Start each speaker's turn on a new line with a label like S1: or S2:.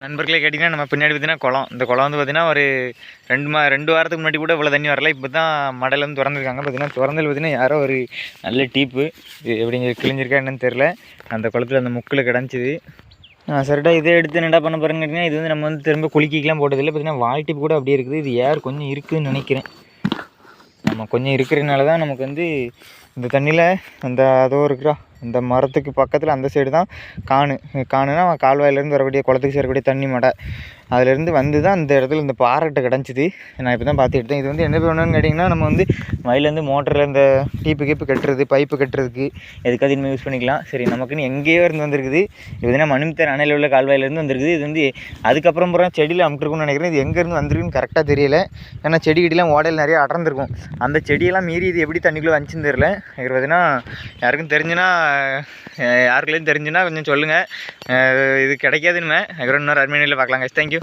S1: நண்பர்களே கேட்டிங்கன்னா நம்ம பின்னாடி பார்த்தீங்கன்னா குளம். இந்த குளம் வந்து பார்த்தீங்கன்னா ஒரு 2 வாரத்துக்கு முன்னாடி கூட இவ்வளோ தண்ணி வரல. இப்போ தான் மடையில வந்து திறந்துருக்காங்க. பார்த்தீங்கன்னா திறந்தல் பார்த்தீங்கன்னா யாரோ ஒரு நல்ல டீப்பு எப்படி கிழிஞ்சிருக்கா என்னன்னு தெரில. அந்த குளத்துல அந்த முக்கில் கிடஞ்சிது. சரிட்டாக இதை எடுத்து என்னடா பண்ண போகிறேன்னு கேட்டிங்கன்னா, இது வந்து நம்ம வந்து திரும்ப குளிக்கலாம் போட்டதில்லை. பார்த்தீங்கன்னா வால் டிப்பு கூட அப்படியே இருக்குது. இது ஏர் கொஞ்சம் இருக்குதுன்னு நினைக்கிறேன். நம்ம கொஞ்சம் இருக்கிறதுனால தான் நமக்கு வந்து இந்த தண்ணியில் அந்த அதோ இருக்கிறா இந்த மரத்துக்கு பக்கத்தில் அந்த சைடு தான் காணுன்னா கால்வாயிலேருந்து வரக்கூடிய குளத்துக்கு சேரக்கூடிய தண்ணி மடை அதிலேருந்து வந்து தான் அந்த இடத்துல இந்த பாறைகிட்ட கிடஞ்சிது. நான் இப்போ தான் பார்த்து எடுத்தேன். இது வந்து என்ன பண்ணணும்னு கேட்டிங்கன்னா, நம்ம வந்து வயலேருந்து மோட்டரில் இந்த கீப்பு கட்டுறது பைப்பு கட்டுறதுக்கு எதுக்காவது இனிமேல் யூஸ் பண்ணிக்கலாம். சரி, நமக்குன்னு எங்கேயோ இருந்து வந்திருக்குது. இது வந்து மணிமுத்தர் அணையில் உள்ள கால்வாயிலேருந்து வந்திருக்குது. இது வந்து அதுக்கப்புறம் பூரா செடியில் அமுட்டிருக்குன்னு நினைக்கிறேன். இது எங்கேருந்து வந்திருக்குன்னு கரெக்டாக தெரியல. ஏன்னா செடி கிட்டலாம் ஓடையில் நிறைய அடர்ந்துருக்கும். அந்த செடியெல்லாம் மீறி இது எப்படி தண்ணிக்குள்ளே வந்துச்சுன்னு தெரியல. எனக்கு பார்த்தீங்கன்னா யாருக்கும் தெரிஞ்சுன்னா யாருக்குள்ளேயும் தெரிஞ்சுன்னா கொஞ்சம் சொல்லுங்கள். இது கிடைக்காதுன்னு இன்னொரு அருமையில பார்க்கலாம். தேங்க்யூ.